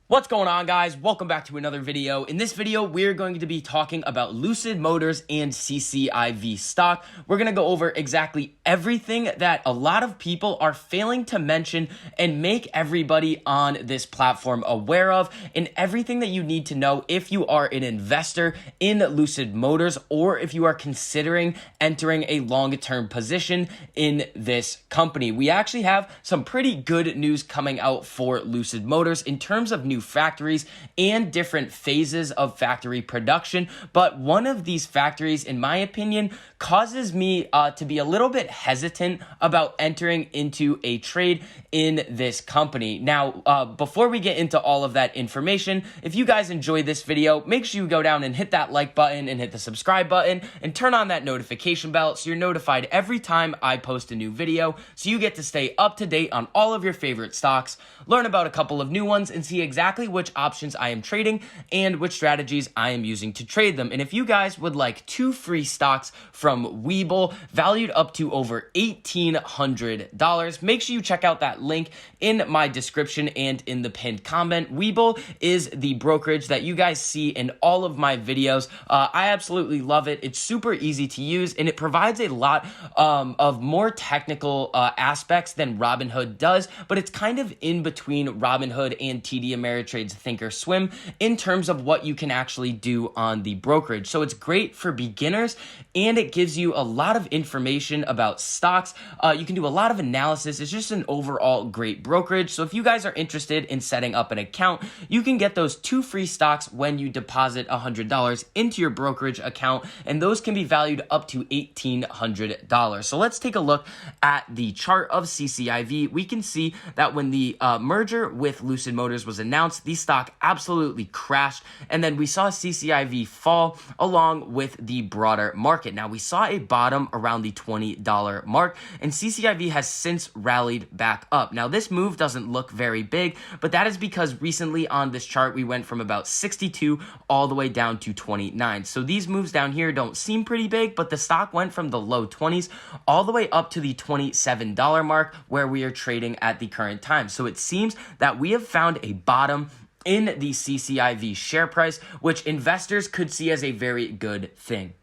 What's going on, guys? Welcome back to another video. In this video, we're going to be talking about Lucid Motors and CCIV stock. We're going to go over exactly everything that a lot of people are failing to mention and make everybody on this platform aware of, and everything that you need to know if you are an investor in Lucid Motors or if you are considering entering a long-term position in this company. We actually have some pretty good news coming out for Lucid Motors in terms of new factories and different phases of factory production, but one of these factories, in my opinion, causes me to be a little bit hesitant about entering into a trade in this company. Now, before we get into all of that information, if you guys enjoyed this video, make sure you go down and hit that like button and hit the subscribe button and turn on that notification bell so you're notified every time I post a new video, so you get to stay up to date on all of your favorite stocks, learn about a couple of new ones, and see exactly which options I am trading and which strategies I am using to trade them. And if you guys would like 2 free stocks from Webull valued up to over $1,800, make sure you check out that link in my description and in the pinned comment. Webull is the brokerage that you guys see in all of my videos. I absolutely love it. It's super easy to use and it provides a lot of more technical aspects than Robinhood does, but it's kind of in between Robinhood and TD Ameritrade's Thinkorswim in terms of what you can actually do on the brokerage. So it's great for beginners and it gives you a lot of information about stocks. You can do a lot of analysis. It's just an overall great brokerage. So if you guys are interested in setting up an account, you can get those 2 free stocks when you deposit $100 into your brokerage account, and those can be valued up to $1,800. So let's take a look at the chart of CCIV. We can see that when the merger with Lucid Motors was announced, the stock absolutely crashed, and then we saw CCIV fall along with the broader market. Now, we saw a bottom around the $20 mark, and CCIV has since rallied back up. Now, this move doesn't look very big, but that is because recently on this chart, we went from about 62 all the way down to 29. So these moves down here don't seem pretty big, but the stock went from the low 20s all the way up to the $27 mark where we are trading at the current time. So it seems that we have found a bottom in the CCIV share price, which investors could see as a very good thing.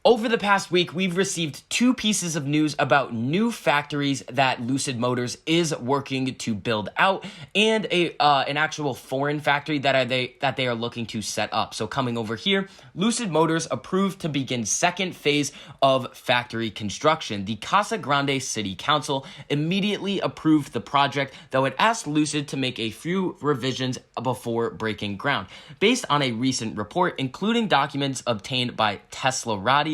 Over the past week, we've received 2 pieces of news about new factories that Lucid Motors is working to build out, and an actual foreign factory that they are looking to set up. So coming over here, Lucid Motors approved to begin second phase of factory construction. The Casa Grande City Council immediately approved the project, though it asked Lucid to make a few revisions before breaking ground. Based on a recent report, including documents obtained by Tesla Roddy,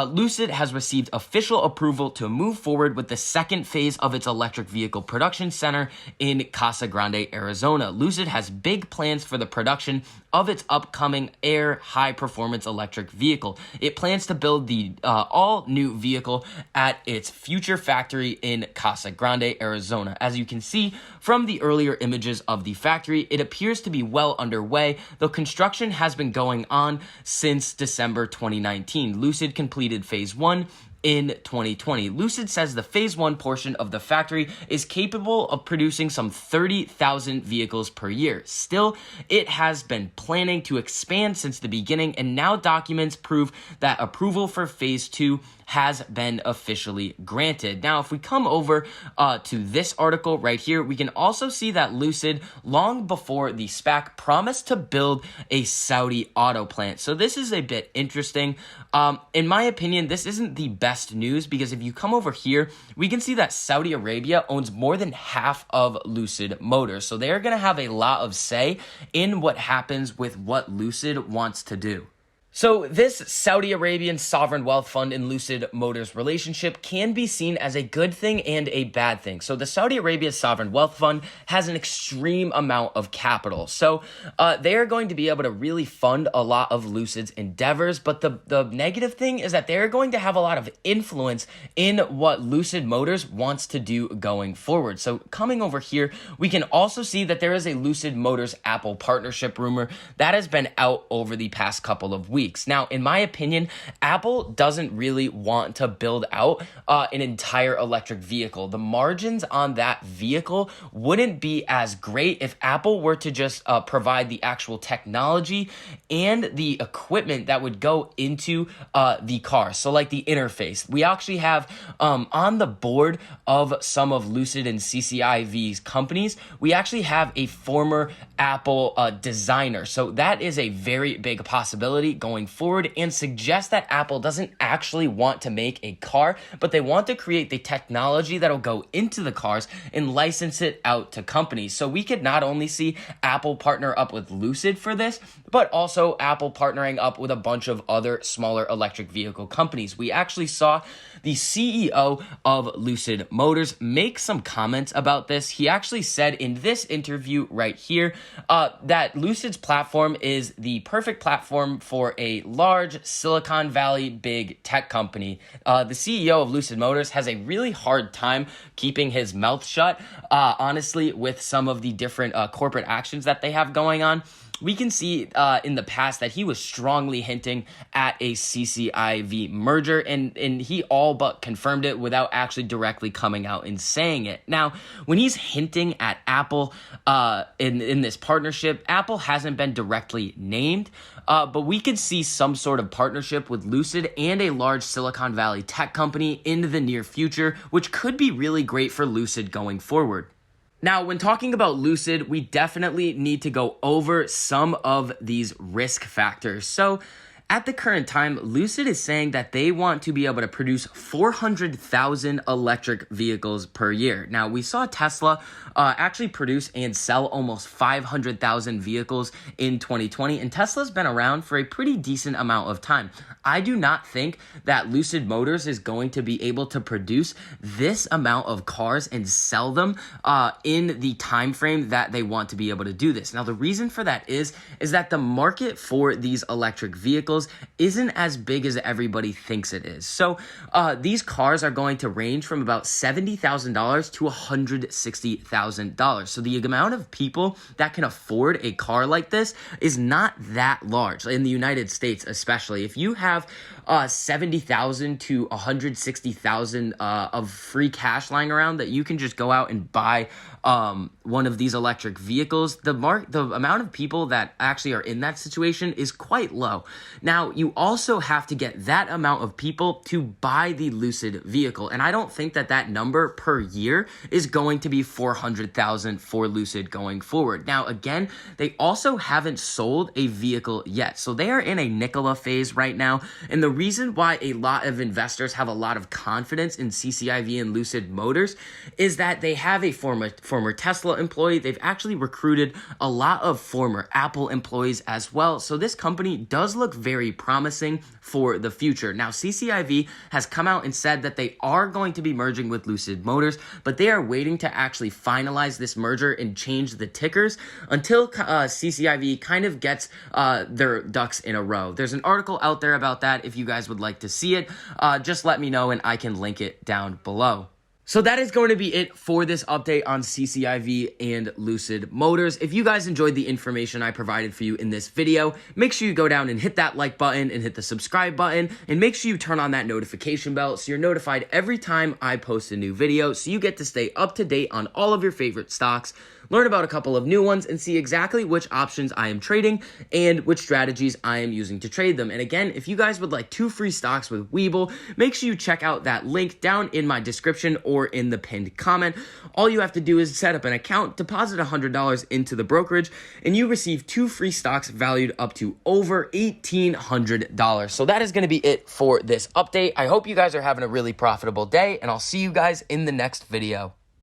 Lucid has received official approval to move forward with the second phase of its electric vehicle production center in Casa Grande, Arizona. Lucid has big plans for the production of its upcoming Air high-performance electric vehicle. It plans to build the all-new vehicle at its future factory in Casa Grande, Arizona. As you can see from the earlier images of the factory, it appears to be well underway, though construction has been going on since December 2019. Lucid completed phase 1 in 2020. Lucid says the phase 1 portion of the factory is capable of producing some 30,000 vehicles per year. Still, it has been planning to expand since the beginning, and now documents prove that approval for phase 2 has been officially granted. Now, if we come over to this article right here, we can also see that Lucid, long before the SPAC, promised to build a Saudi auto plant. So this is a bit interesting. In my opinion, this isn't the best news, because if you come over here, we can see that Saudi Arabia owns more than half of Lucid Motors. So they're going to have a lot of say in what happens with what Lucid wants to do. So this Saudi Arabian sovereign wealth fund and Lucid Motors relationship can be seen as a good thing and a bad thing. So the Saudi Arabia sovereign wealth fund has an extreme amount of capital. So they are going to be able to really fund a lot of Lucid's endeavors. But the negative thing is that they're going to have a lot of influence in what Lucid Motors wants to do going forward. So coming over here, we can also see that there is a Lucid Motors Apple partnership rumor that has been out over the past couple of weeks. weeks. Now, in my opinion, Apple doesn't really want to build out an entire electric vehicle. The margins on that vehicle wouldn't be as great if Apple were to just provide the actual technology and the equipment that would go into the car. So like the interface. We actually have on the board of some of Lucid and CCIV's companies, we actually have a former Apple designer. So that is a very big possibility going forward, and suggests that Apple doesn't actually want to make a car, but they want to create the technology that'll go into the cars and license it out to companies. So we could not only see Apple partner up with Lucid for this, but also Apple partnering up with a bunch of other smaller electric vehicle companies. We actually saw the CEO of Lucid Motors make some comments about this. He actually said in this interview right here that Lucid's platform is the perfect platform for a large Silicon Valley big tech company. The CEO of Lucid Motors has a really hard time keeping his mouth shut, honestly, with some of the different corporate actions that they have going on. We can see in the past that he was strongly hinting at a CCIV merger, and he all but confirmed it without actually directly coming out and saying it. Now, when he's hinting at Apple in this partnership, Apple hasn't been directly named, but we could see some sort of partnership with Lucid and a large Silicon Valley tech company in the near future, which could be really great for Lucid going forward. Now, when talking about Lucid, we definitely need to go over some of these risk factors. So, at the current time, Lucid is saying that they want to be able to produce 400,000 electric vehicles per year. Now, we saw Tesla actually produce and sell almost 500,000 vehicles in 2020, and Tesla's been around for a pretty decent amount of time. I do not think that Lucid Motors is going to be able to produce this amount of cars and sell them in the time frame that they want to be able to do this. Now, the reason for that is that the market for these electric vehicles isn't as big as everybody thinks it is. So these cars are going to range from about $70,000 to $160,000. So the amount of people that can afford a car like this is not that large in the United States, especially. If you have $70,000 to $160,000 of free cash lying around that you can just go out and buy one of these electric vehicles, the amount of people that actually are in that situation is quite low. Now, you also have to get that amount of people to buy the Lucid vehicle, and I don't think that that number per year is going to be 400,000 for Lucid going forward. Now, again, they also haven't sold a vehicle yet, so they are in a Nikola phase right now, and the reason why a lot of investors have a lot of confidence in CCIV and Lucid Motors is that they have a former Tesla employee. They've actually recruited a lot of former Apple employees as well, so this company does look very promising for the future. Now, CCIV has come out and said that they are going to be merging with Lucid Motors, but they are waiting to actually finalize this merger and change the tickers until CCIV kind of gets their ducks in a row. There's an article out there about that. If you guys would like to see it, just let me know and I can link it down below. So that is going to be it for this update on CCIV and Lucid Motors. If you guys enjoyed the information I provided for you in this video, make sure you go down and hit that like button and hit the subscribe button, and make sure you turn on that notification bell so you're notified every time I post a new video, so you get to stay up to date on all of your favorite stocks, learn about a couple of new ones, and see exactly which options I am trading and which strategies I am using to trade them. And again, if you guys would like 2 free stocks with Webull, make sure you check out that link down in my description or in the pinned comment. All you have to do is set up an account, deposit $100 into the brokerage, and you receive 2 free stocks valued up to over $1,800. So that is going to be it for this update. I hope you guys are having a really profitable day, and I'll see you guys in the next video.